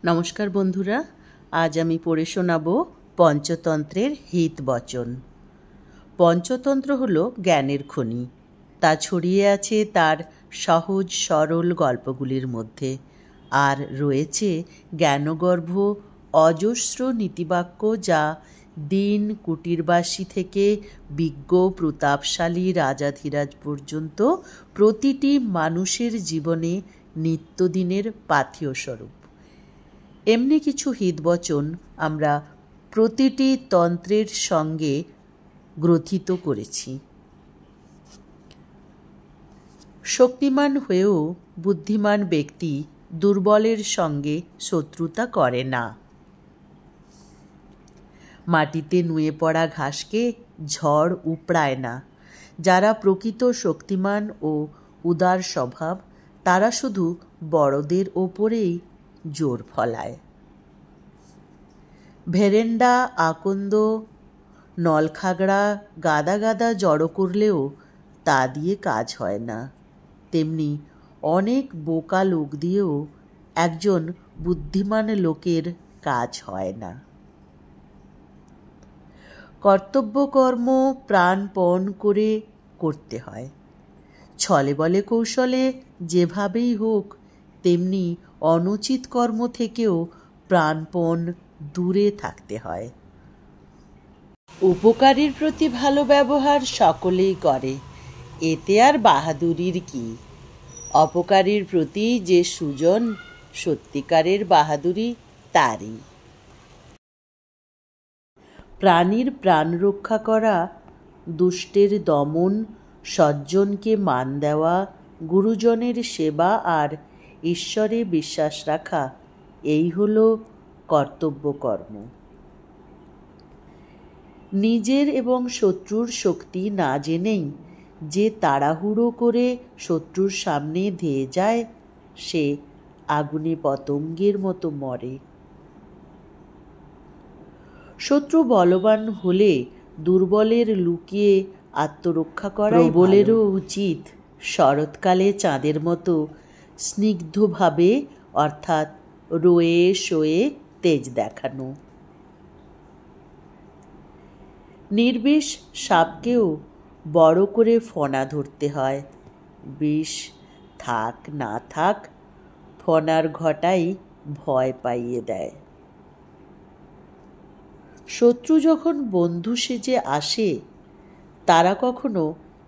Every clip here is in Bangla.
নমস্কার বন্ধুরা, আজ আমি পড়ে শোনাব পঞ্চতন্ত্রের হিত বচন। পঞ্চতন্ত্র হল জ্ঞানের খনি। তা ছড়িয়ে আছে তার সহজ সরল গল্পগুলির মধ্যে, আর রয়েছে জ্ঞানগর্ভ অজস্র নীতিবাক্য, যা দিন কুটিরবাসী থেকে বিজ্ঞ প্রতাপশালী রাজাধিরাজ পর্যন্ত প্রতিটি মানুষের জীবনে নিত্যদিনের পাথেয় স্বরূপ। এমনি কিছু হিতবচন আমরা প্রতিটি তন্ত্রের সঙ্গে গ্রথিত করেছি। শক্তিমান হয়েও বুদ্ধিমান ব্যক্তি দুর্বলের সঙ্গে শত্রুতা করে না। মাটিতে নুয়ে পড়া ঘাসকে ঝড় উপড়ায় না। যারা প্রকৃত শক্তিমান ও উদার স্বভাব, তারা শুধু বড়দের ওপরেই জোর ফলায়। ভেরেন্ডা, আকন্দ, নলখাগড়া গাদা গাদা জড়ো করলেও তা দিয়ে কাজ হয় না। তেমনি অনেক বোকা লোক দিয়েও একজন বুদ্ধিমান লোকের কাজ হয় না। কর্তব্যকর্ম প্রাণপণ করে করতে হয়। ছলে বলে কৌশলে যেভাবেই হোক, তেমনি অনুচিত কর্ম থেকেও প্রাণপণ দূরে থাকতে হয়। উপকারীর প্রতি ভালো ব্যবহার সকলেই করে, এতে আর বাহাদুরির কি? অপকারীর প্রতি যে সুজন, সত্যিকারের বাহাদুরি তারই। প্রাণীর প্রাণ রক্ষা করা, দুষ্টের দমন, সজ্জনকে মান দেওয়া, গুরুজনের সেবা আর ঈশ্বরে বিশ্বাস রাখা, এই হল কর্তব্যকর্ম। নিজের এবং শত্রুর শক্তি না জেনেই যে তাড়াহুড়ো করে শত্রুর সামনে ধেয়ে যায়, সে আগুনে পতঙ্গের মতো মরে। শত্রু বলবান হলে দুর্বলের লুকিয়ে আত্মরক্ষা করা প্রবলেরও উচিত। শরৎকালে চাঁদের মতো স্নিগ্ধভাবে, অর্থাৎ রোয়ে শোয়ে তেজ দেখানো। নির্বিষ সাপকেও বড় করে ফনা ধরতে হয়। বিষ থাক না থাক, ফনার ঘটাই ভয় পাইয়ে দেয়। শত্রু যখন বন্ধু সেজে আসে, তারা কখনো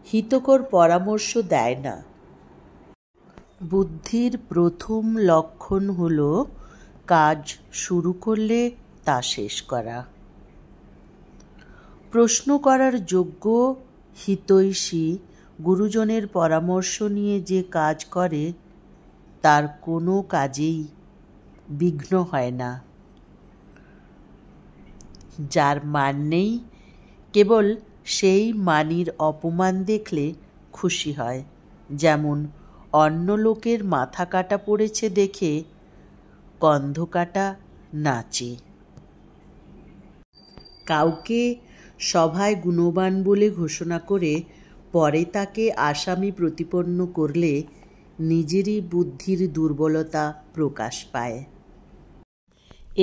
হিতকর পরামর্শ দেয় না। বুদ্ধির প্রথম লক্ষণ হল কাজ শুরু করলে তা শেষ করা। প্রশ্ন করার যোগ্য হিতৈষী গুরুজনের পরামর্শ নিয়ে যে কাজ করে, তার কোনো কাজেই বিঘ্ন হয় না। যার মান নেই, কেবল সেই মানির অপমান দেখলে খুশি হয়। যেমন অন্য লোকের মাথা কাটা পড়েছে দেখে কন্ধকাটা নাচে। কাউকে সভায় গুণবান বলে ঘোষণা করে পরে তাকে আসামি প্রতিপন্ন করলে নিজেরই বুদ্ধির দুর্বলতা প্রকাশ পায়।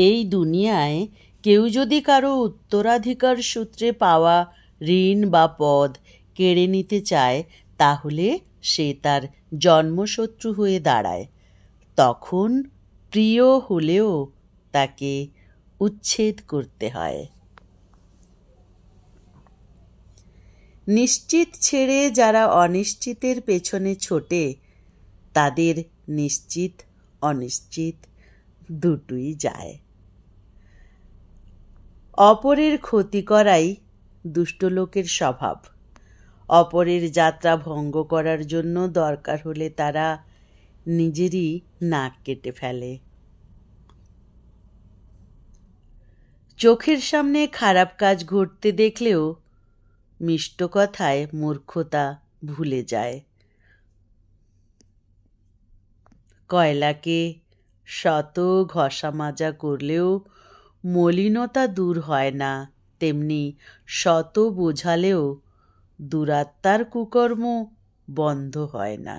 এই দুনিয়ায় কেউ যদি কারো উত্তরাধিকার সূত্রে পাওয়া ঋণ বা পদ কেড়ে নিতে চায়, তাহলে সে তার জন্মশত্রু হয়ে দাঁড়ায়। তখন প্রিয় হলেও তাকে উচ্ছেদ করতে হয়। নিশ্চিত ছেড়ে যারা অনিশ্চিতের পেছনে ছোটে, তাদের নিশ্চিত অনিশ্চিত দুটোই যায়। অপরের ক্ষতি করাই দুষ্ট লোকের স্বভাব। অপরের যাত্রা ভঙ্গ করার জন্য দরকার হলে তারা নিজেরই নাক কেটে ফেলে। চোখের সামনে খারাপ কাজ ঘটতে দেখলেও মিষ্ট কথায় মূর্খতা ভুলে যায়। কয়লাকে শত ঘষা মাজা করলেও মলিনতা দূর হয় না, তেমনি শত বোঝালেও দুরাত্মার কুকর্ম বন্ধ হয় না।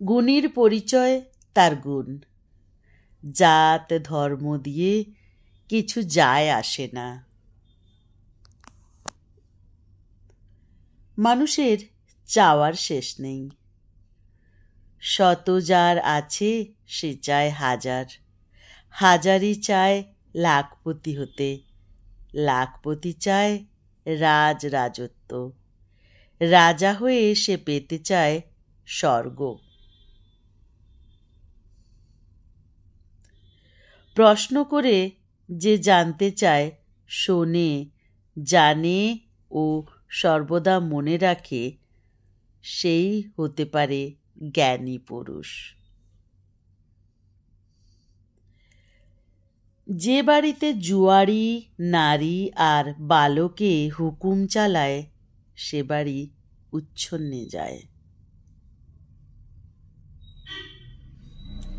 গুণীর পরিচয় তার গুণ। জাত ধর্ম দিয়ে কিছু যায় আসে না। মানুষের চাওয়ার শেষ নেই। শত যার আছে সে চায় হাজার, হাজারই চায় লাখপতি হতে, লাখপতি চায় রাজ রাজত্ব, রাজা হয়ে সে পেতে চায় স্বর্গ। প্রশ্ন করে যে জানতে চায়, শোনে, জানে ও সর্বদা মনে রাখে, সেই হতে পারে জ্ঞানী পুরুষ। যে বাড়িতে জুয়ারি নারী আর বালকে হুকুম চালায়, সে বাড়ি উচ্ছন্নে যায়।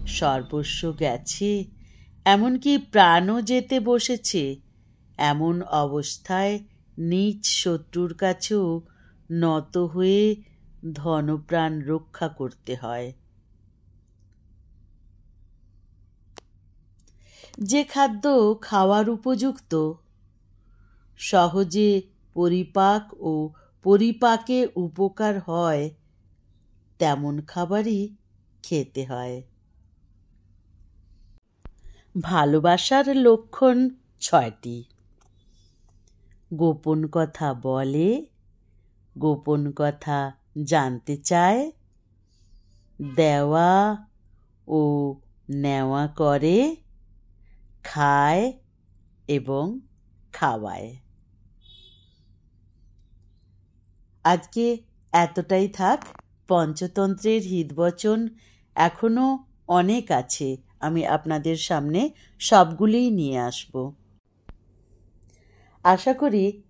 সর্বস্ব গেছে, এমনকি প্রাণও যেতে বসেছে, এমন অবস্থায় নিজ শত্রুর কাছেও নত হয়ে ধনপ্রাণ রক্ষা করতে হয়। যে খাদ্য খাওয়ার উপযুক্ত, সহজে পরিপাক ও পরিপাকে উপকার হয়, তেমন খাবারই খেতে হয়। ভালোবাসার লক্ষণ 6টি। গোপন কথা বলে, গোপন কথা জানতে চায়, দেওয়া ও নেওয়া করে, খায় এবং খাওয়ায়। আজকে এতটাই থাক। পঞ্চতন্ত্রের হিতবচন এখনো অনেক আছে, আমি আপনাদের সামনে সবগুলিই নিয়ে আসব। আশা করি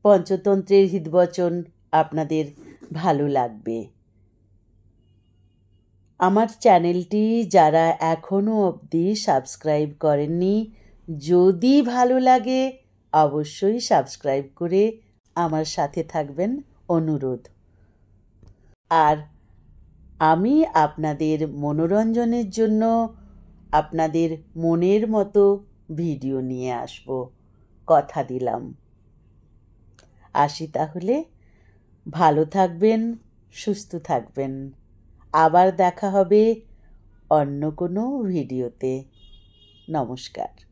পঞ্চতন্ত্রের হিতবচন আপনাদের ভালো লাগবে। আমার চ্যানেলটি যারা এখনো অবধি সাবস্ক্রাইব করেননি, যদি ভালো লাগে অবশ্যই সাবস্ক্রাইব করে আমার সাথে থাকবেন অনুরোধ। আর আমি আপনাদের মনোরঞ্জনের জন্য আপনাদের মনের মতো ভিডিও নিয়ে আসব, কথা দিলাম। আসি তাহলে, ভালো থাকবেন, সুস্থ থাকবেন। আবার দেখা হবে অন্য কোনো ভিডিওতে। নমস্কার।